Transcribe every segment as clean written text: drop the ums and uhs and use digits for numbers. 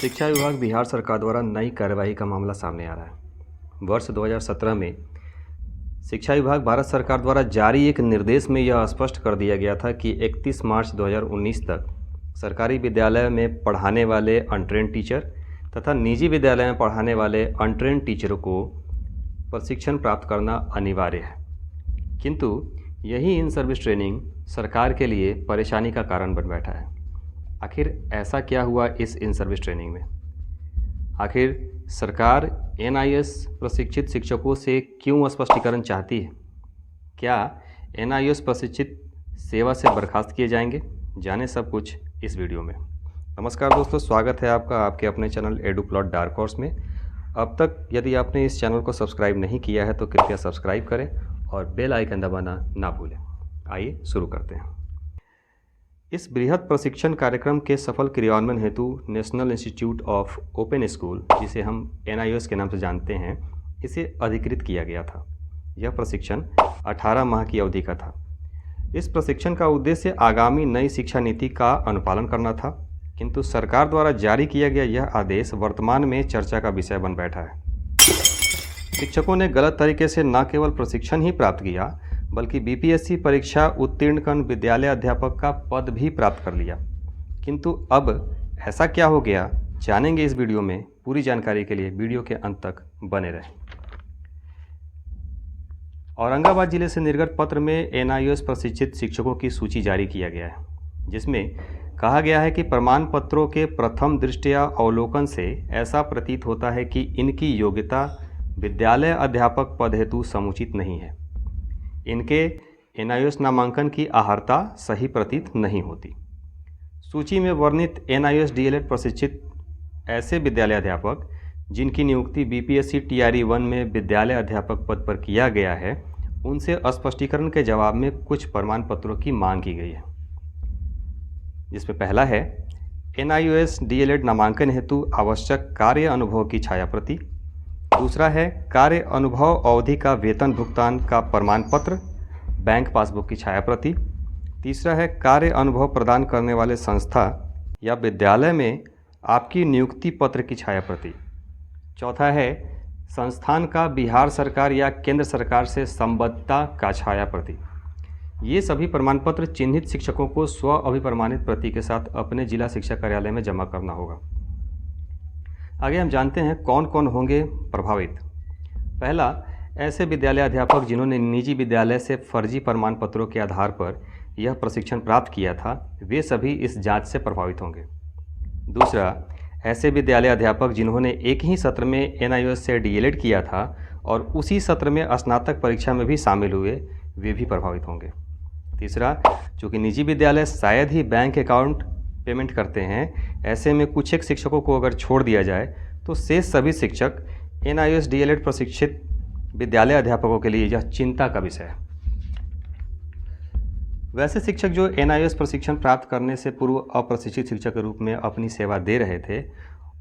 शिक्षा विभाग बिहार सरकार द्वारा नई कार्यवाही का मामला सामने आ रहा है। वर्ष 2017 में शिक्षा विभाग भारत सरकार द्वारा जारी एक निर्देश में यह स्पष्ट कर दिया गया था कि 31 मार्च 2019 तक सरकारी विद्यालय में पढ़ाने वाले अनट्रेन्ड टीचर तथा निजी विद्यालय में पढ़ाने वाले अनट्रेन्ड टीचरों को प्रशिक्षण प्राप्त करना अनिवार्य है। किंतु यही इन सर्विस ट्रेनिंग सरकार के लिए परेशानी का कारण बन बैठा है। आखिर ऐसा क्या हुआ इस इन सर्विस ट्रेनिंग में? आखिर सरकार एनआईएस प्रशिक्षित शिक्षकों से क्यों स्पष्टीकरण चाहती है? क्या एनआईएस प्रशिक्षित सेवा से बर्खास्त किए जाएंगे? जाने सब कुछ इस वीडियो में। नमस्कार दोस्तों, स्वागत है आपका आपके अपने चैनल एडुप्लॉट डार्क हॉर्स में। अब तक यदि आपने इस चैनल को सब्सक्राइब नहीं किया है तो कृपया सब्सक्राइब करें और बेल आइकन दबाना ना भूलें। आइए शुरू करते हैं। इस बृहद प्रशिक्षण कार्यक्रम के सफल क्रियान्वयन हेतु national institute of open school, जिसे हम एनआईएस के नाम से जानते हैं, इसे अधिकृत किया गया था। यह प्रशिक्षण 18 माह की अवधि का था। इस प्रशिक्षण का उद्देश्य आगामी नई शिक्षा नीति का अनुपालन करना था, किंतु सरकार द्वारा जारी किया गया यह आदेश वर्तमान में चर्चा का विषय बन बैठा है। शिक्षकों ने गलत तरीके से न केवल प्रशिक्षण ही प्राप्त किया बल्कि बीपीएससी परीक्षा उत्तीर्ण कर विद्यालय अध्यापक का पद भी प्राप्त कर लिया। किंतु अब ऐसा क्या हो गया, जानेंगे इस वीडियो में। पूरी जानकारी के लिए वीडियो के अंत तक बने रहें। औरंगाबाद जिले से निर्गत पत्र में एनआईएस प्रशिक्षित शिक्षकों की सूची जारी किया गया है, जिसमें कहा गया है कि प्रमाण पत्रों के प्रथम दृष्टया अवलोकन से ऐसा प्रतीत होता है कि इनकी योग्यता विद्यालय अध्यापक पद हेतु समुचित नहीं है। इनके एनआईएस नामांकन की अर्हता सही प्रतीत नहीं होती। सूची में वर्णित एनआईएस डीएलएड प्रशिक्षित ऐसे विद्यालय अध्यापक जिनकी नियुक्ति बीपीएससी टीआरई 1 में विद्यालय अध्यापक पद पर किया गया है, उनसे स्पष्टीकरण के जवाब में कुछ प्रमाण पत्रों की मांग की गई है, जिसमें पहला है एनआईएस डीएलएड नामांकन हेतु आवश्यक कार्य अनुभव की छायाप्रति। दूसरा है कार्य अनुभव अवधि का वेतन भुगतान का प्रमाण पत्र, बैंक पासबुक की छायाप्रति। तीसरा है कार्य अनुभव प्रदान करने वाले संस्था या विद्यालय में आपकी नियुक्ति पत्र की छायाप्रति। चौथा है संस्थान का बिहार सरकार या केंद्र सरकार से संबद्धता का छायाप्रति। ये सभी प्रमाण पत्र चिन्हित शिक्षकों को स्व अभिप्रमाणित प्रति के साथ अपने जिला शिक्षा कार्यालय में जमा करना होगा। आगे हम जानते हैं कौन कौन होंगे प्रभावित। पहला, ऐसे विद्यालय अध्यापक जिन्होंने निजी विद्यालय से फर्जी प्रमाण पत्रों के आधार पर यह प्रशिक्षण प्राप्त किया था, वे सभी इस जांच से प्रभावित होंगे। दूसरा, ऐसे विद्यालय अध्यापक जिन्होंने एक ही सत्र में एनआईएस से डीएलएड किया था और उसी सत्र में स्नातक परीक्षा में भी शामिल हुए, वे भी प्रभावित होंगे। तीसरा, चूँकि निजी विद्यालय शायद ही बैंक अकाउंट पेमेंट करते हैं, ऐसे में कुछ एक शिक्षकों को अगर छोड़ दिया जाए तो शेष सभी शिक्षक एनआईएस डीएलएड प्रशिक्षित विद्यालय अध्यापकों के लिए यह चिंता का विषय है। वैसे शिक्षक जो एनआईएस प्रशिक्षण प्राप्त करने से पूर्व अप्रशिक्षित शिक्षक के रूप में अपनी सेवा दे रहे थे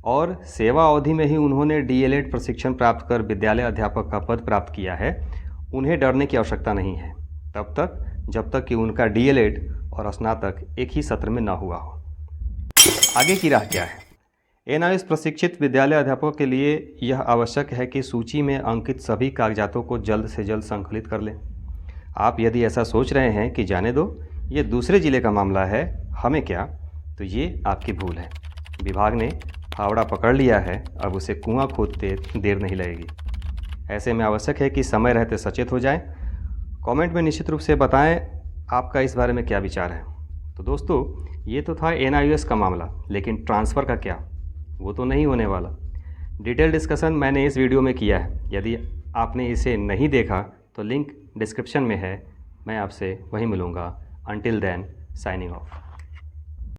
और सेवा अवधि में ही उन्होंने डीएलएड प्रशिक्षण प्राप्त कर विद्यालय अध्यापक का पद प्राप्त किया है, उन्हें डरने की आवश्यकता नहीं है तब तक जब तक कि उनका डीएलएड और स्नातक एक ही सत्र में न हुआ हो। आगे की राह क्या है? एनआईएस प्रशिक्षित विद्यालय अध्यापकों के लिए यह आवश्यक है कि सूची में अंकित सभी कागजातों को जल्द से जल्द संकलित कर लें। आप यदि ऐसा सोच रहे हैं कि जाने दो, ये दूसरे ज़िले का मामला है, हमें क्या, तो ये आपकी भूल है। विभाग ने फावड़ा पकड़ लिया है, अब उसे कुआं खोदते देर नहीं लगेगी। ऐसे में आवश्यक है कि समय रहते सचेत हो जाएं। कमेंट में निश्चित रूप से बताएं आपका इस बारे में क्या विचार है। तो दोस्तों, ये तो था एनआईएस का मामला, लेकिन ट्रांसफ़र का क्या? वो तो नहीं होने वाला। डिटेल डिस्कशन मैंने इस वीडियो में किया है। यदि आपने इसे नहीं देखा तो लिंक डिस्क्रिप्शन में है। मैं आपसे वहीं मिलूँगा। Until then, signing of.